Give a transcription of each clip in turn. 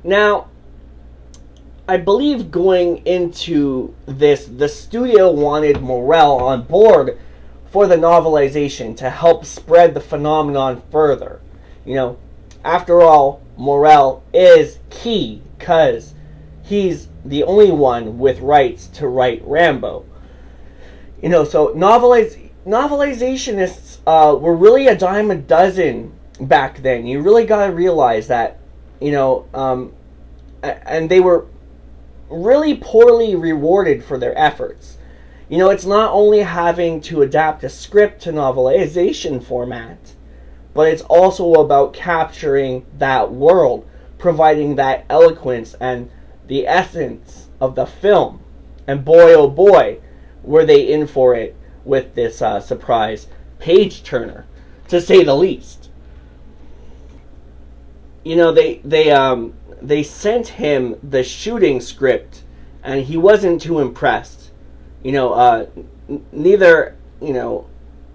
Now, I believe going into this, the studio wanted Morrell on board for the novelization to help spread the phenomenon further. You know, after all, Morrell is key because he's the only one with rights to write Rambo. You know, so novelizationists were really a dime a dozen back then. You really got to realize that, you know, and they were really poorly rewarded for their efforts. You know, it's not only having to adapt a script to novelization format, but it's also about capturing that world, providing that eloquence and the essence of the film. And boy, oh boy, were they in for it with this surprise page-turner, to say the least. You know, they sent him the shooting script, and he wasn't too impressed. You know, neither, you know,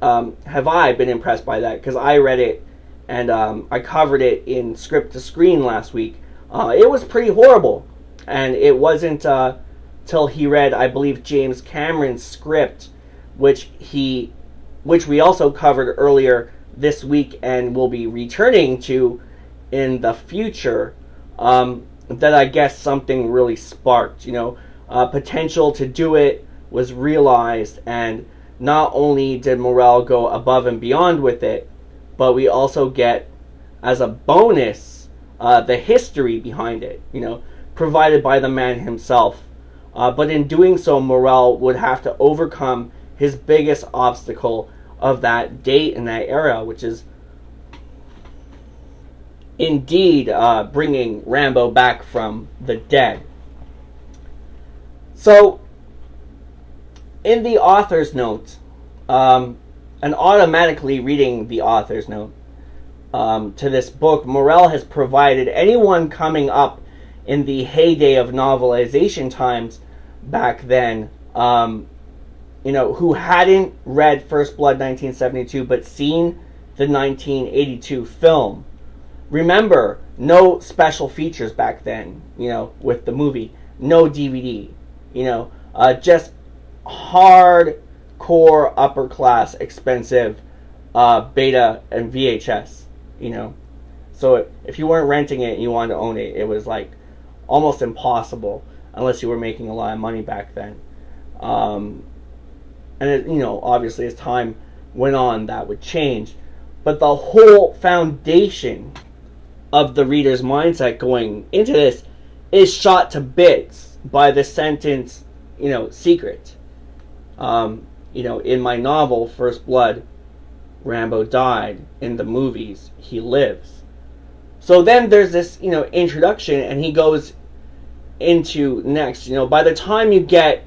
have I been impressed by that, because I read it, and I covered it in Script to Screen last week. It was pretty horrible, and it wasn't till he read, I believe, James Cameron's script, which we also covered earlier this week and will be returning to in the future, that I guess something really sparked. You know, potential to do it was realized, and not only did Morrell go above and beyond with it, but we also get, as a bonus, the history behind it, you know, provided by the man himself. But in doing so, Morrell would have to overcome his biggest obstacle of that date and that era, which is indeed bringing Rambo back from the dead. So, in the author's note, and automatically reading the author's note to this book, Morrell has provided anyone coming up in the heyday of novelization times back then, you know, who hadn't read First Blood 1972 but seen the 1982 film. Remember, no special features back then, you know, with the movie. No DVD, you know, just hardcore upper class expensive beta and VHS, you know. So if you weren't renting it and you wanted to own it, it was like almost impossible unless you were making a lot of money back then. And it, you know, obviously as time went on, that would change. But the whole foundation of the reader's mindset going into this is shot to bits by the sentence, you know, secret. You know, in my novel, First Blood, Rambo died. In the movies, he lives. So then there's this, you know, introduction, and he goes into next. You know, by the time you get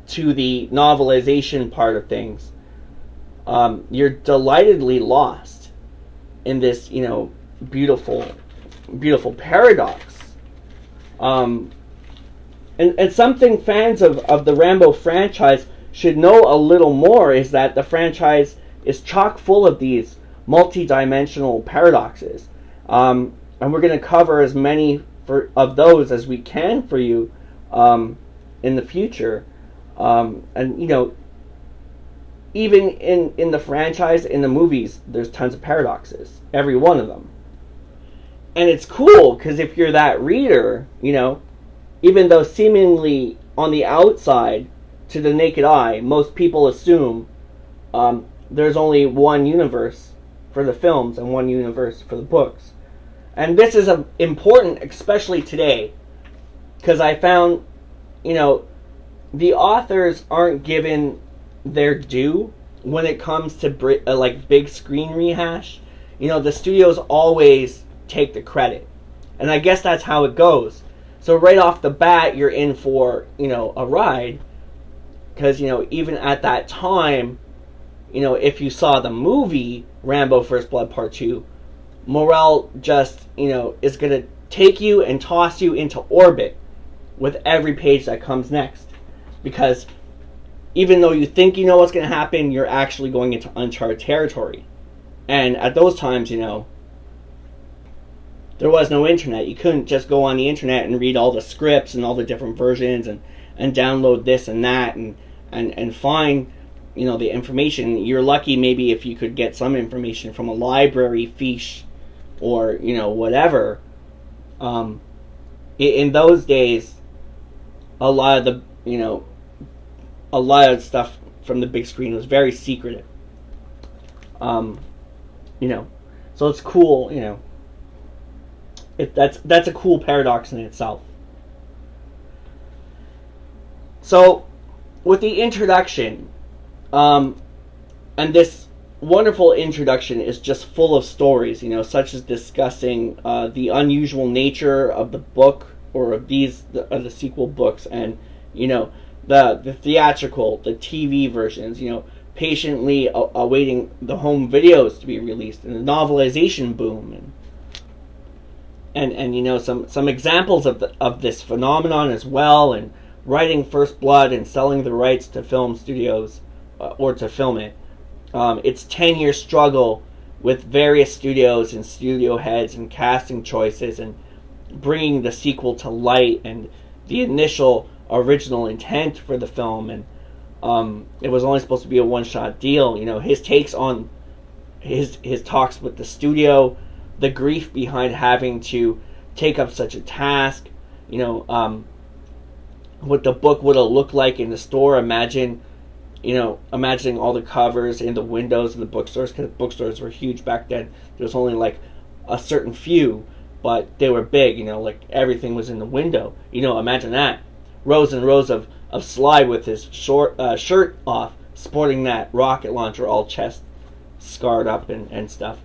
to the novelization part of things, you're delightedly lost in this, you know, beautiful paradox. And something fans of the Rambo franchise should know a little more is that the franchise is chock full of these multi-dimensional paradoxes. And we're going to cover as many of those as we can for you in the future. And, you know, even in the franchise, in the movies, there's tons of paradoxes. Every one of them. And it's cool, because if you're that reader, you know, even though seemingly on the outside, to the naked eye, most people assume there's only one universe for the films and one universe for the books. And this is important, especially today, because I found, you know, the authors aren't given their due when it comes to like big screen rehash. You know, the studios always take the credit, and I guess that's how it goes. So right off the bat, you're in for, you know, a ride, because, you know, even at that time, you know, if you saw the movie Rambo First Blood Part 2, Morrell just, you know, is going to take you and toss you into orbit with every page that comes next, because even though you think you know what's going to happen, you're actually going into uncharted territory. And at those times, you know, there was no internet. You couldn't just go on the internet and read all the scripts and all the different versions and download this and that and find, you know, the information. You're lucky maybe if you could get some information from a library, fiche, or, you know, whatever. In those days, a lot of the, you know, a lot of stuff from the big screen was very secretive. You know, so it's cool, you know. That's a cool paradox in itself. So, with the introduction, and this wonderful introduction is just full of stories, you know, such as discussing the unusual nature of the book, or of the sequel books, and, you know, the theatrical, the TV versions, you know, patiently awaiting the home videos to be released, and the novelization boom, and you know, some examples of this phenomenon as well, and writing First Blood and selling the rights to film studios, or to film it. Its 10-year struggle with various studios and studio heads and casting choices, and bringing the sequel to light, and the initial original intent for the film, and it was only supposed to be a one-shot deal. You know, his takes on his talks with the studio, the grief behind having to take up such a task. You know, what the book would have looked like in the store. Imagining all the covers in the windows in the bookstores, because bookstores were huge back then. There was only like a certain few, but they were big. You know, like everything was in the window. You know, imagine that. Rows and rows of Sly with his shirt off, sporting that rocket launcher, all chest scarred up and stuff.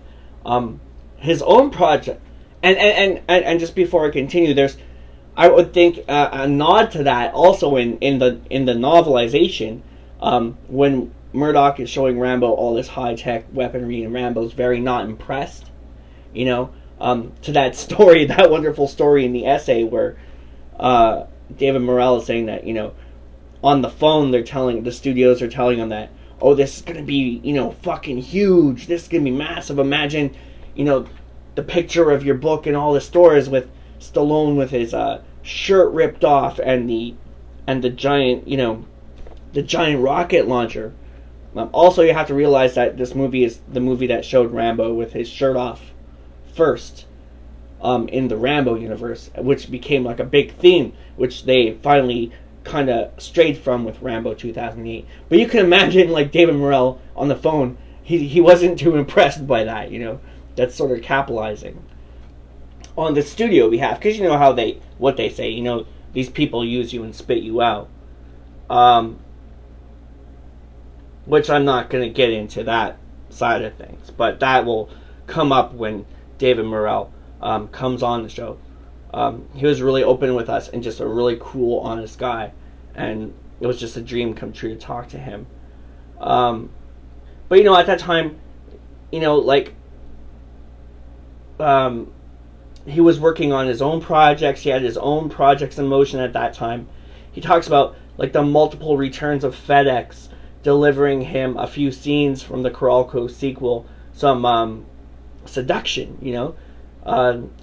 His own project, and just before I continue, I would think a nod to that also in the novelization, when Murdoch is showing Rambo all this high tech weaponry, and Rambo's very not impressed. You know, to that story, that wonderful story in the essay where David Morrell is saying that, you know, on the phone the studios are telling him that, oh, this is going to be, you know, fucking huge. This is going to be massive. Imagine, you know, the picture of your book in all the stores with Stallone with his shirt ripped off and the giant, you know, the giant rocket launcher. Also, you have to realize that this movie is the movie that showed Rambo with his shirt off first. In the Rambo universe, which became like a big theme, which they finally kind of strayed from with Rambo 2008. But you can imagine, like, David Morrell on the phone, he wasn't too impressed by that, you know. That's sort of capitalizing on the studio behalf, because you know what they say, you know, these people use you and spit you out. Which I'm not going to get into that side of things, but that will come up when David Morrell comes on the show. He was really open with us and just a really cool, honest guy, and it was just a dream come true to talk to him. But you know, at that time, you know, like, he was working on his own projects. He had his own projects in motion at that time. He talks about, like, the multiple returns of FedEx delivering him a few scenes from the Coralco sequel, some seduction, you know.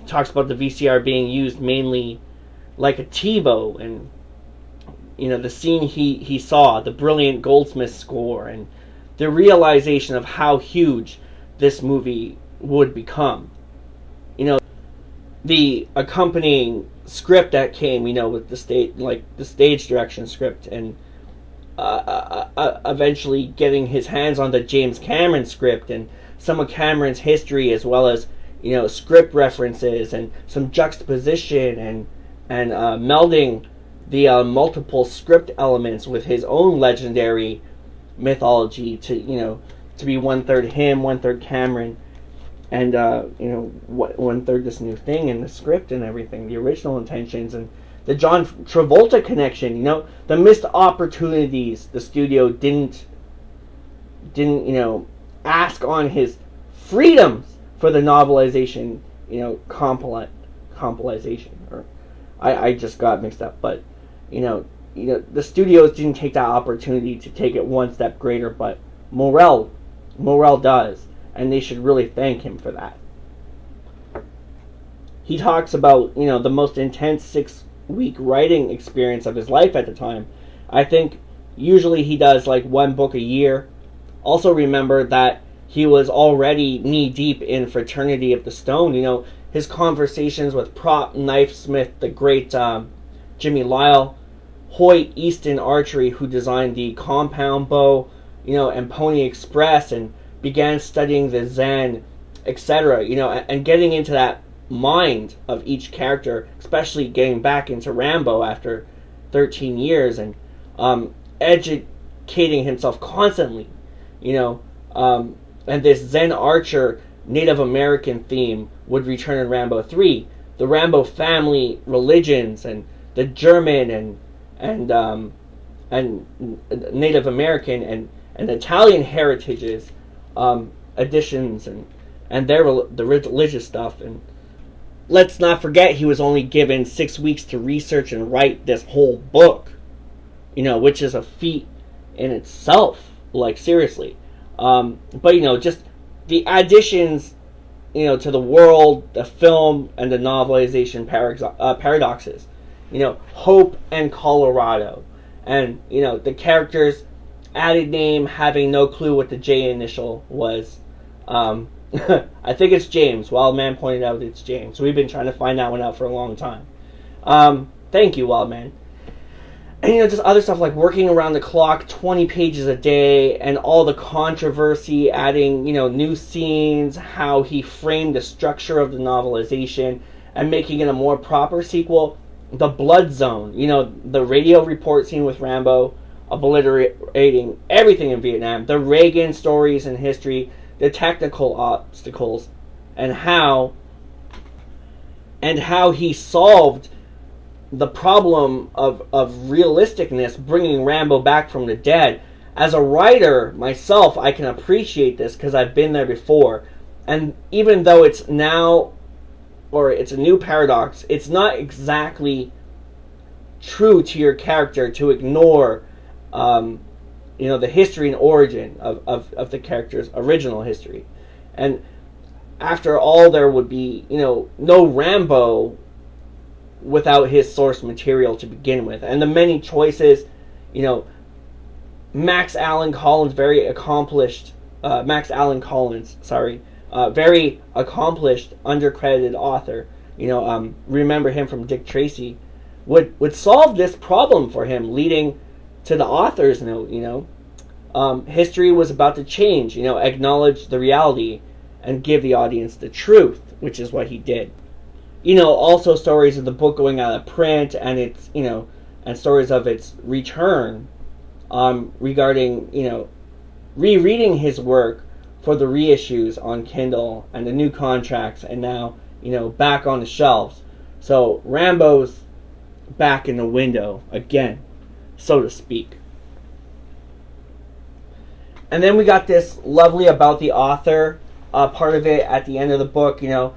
Talks about the VCR being used mainly like a TiVo, and, you know, the scene he saw, the brilliant Goldsmith score, and the realization of how huge this movie would become. You know, the accompanying script that came, you know, with the stage direction script, and eventually getting his hands on the James Cameron script and some of Cameron's history, as well as, you know, script references and some juxtaposition and melding the multiple script elements with his own legendary mythology to, you know, to be 1/3 him, 1/3 Cameron, and you know, 1/3 this new thing in the script and everything, the original intentions, and the John Travolta connection, you know, the missed opportunities the studio didn't you know, ask on his freedoms for the novelization, you know, compilation, or I just got mixed up, but you know, the studios didn't take that opportunity to take it one step greater, but Morrell does, and they should really thank him for that. he talks about, you know, the most intense 6-week writing experience of his life at the time. I think usually he does like 1 book a year. Also remember that he was already knee-deep in Fraternity of the Stone. You know, his conversations with prop knifesmith, the great Jimmy Lyle, Hoyt Easton Archery, who designed the compound bow, you know, and Pony Express, and began studying the Zen, etc. You know, and getting into that mind of each character, especially getting back into Rambo after 13 years, and educating himself constantly, you know, and this Zen Archer Native American theme would return in Rambo 3. The Rambo family religions and the German and Native American and Italian heritages, additions and the religious stuff. And let's not forget, he was only given 6 weeks to research and write this whole book, you know, which is a feat in itself, like, seriously. But, you know, just the additions, you know, to the world, the film, and the novelization paradoxes. You know, Hope and Colorado. And, you know, the character's added name having no clue what the J initial was. I think it's James. Wildman pointed out it's James. We've been trying to find that one out for a long time. Thank you, Wildman. And, you know, just other stuff like working around the clock, 20 pages a day, and all the controversy, adding, you know, new scenes, how he framed the structure of the novelization, and making it a more proper sequel. The Blood Zone, you know, the radio report scene with Rambo, obliterating everything in Vietnam, the Reagan stories and history, the technical obstacles, and how he solved the problem of realisticness, bringing Rambo back from the dead. As a writer myself, I can appreciate this because I've been there before. And even though it's now, or it's a new paradox, it's not exactly true to your character to ignore, you know, the history and origin of the character's original history. And after all, there would be, you know, no Rambo without his source material to begin with. And the many choices, you know, Max Allan Collins, very accomplished, very accomplished, undercredited author, you know, remember him from Dick Tracy, would solve this problem for him, leading to the author's note, you know. History was about to change, you know, acknowledge the reality and give the audience the truth, which is what he did. You know, also stories of the book going out of print and its, you know, and stories of its return, regarding, you know, rereading his work for the reissues on Kindle and the new contracts, and now, you know, back on the shelves. So Rambo's back in the window again, so to speak. And then we got this lovely about the author part of it at the end of the book, you know.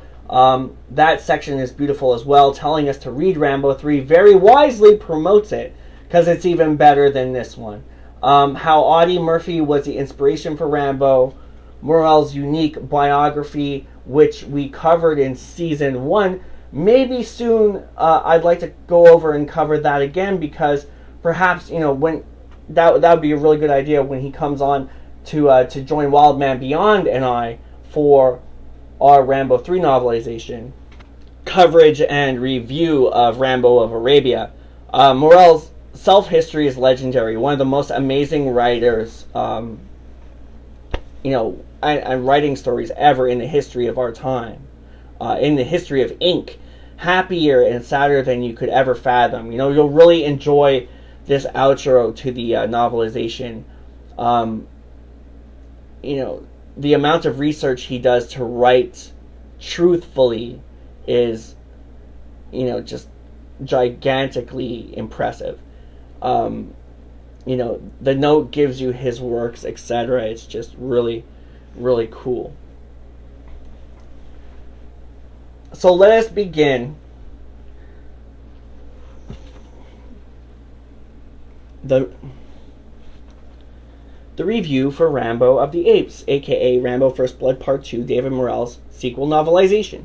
That section is beautiful as well, telling us to read Rambo 3, very wisely promotes it, because it's even better than this one. How Audie Murphy was the inspiration for Rambo, Morrell's unique biography, which we covered in Season 1. Maybe soon I'd like to go over and cover that again, because perhaps, you know, when that would be a really good idea when he comes on to join Wildman Beyond and I for our Rambo 3 novelization coverage and review of Rambo of Arabia. Morrell's self-history is legendary. One of the most amazing writers, you know, and writing stories ever in the history of our time, in the history of ink. Happier and sadder than you could ever fathom. You know, you'll really enjoy this outro to the novelization. You know, the amount of research he does to write truthfully is, you know, just gigantically impressive. You know, the note gives you his works, etc. It's just really, really cool. So let us begin the review for Rambo of the Apes, aka Rambo First Blood Part 2, David Morrell's sequel novelization.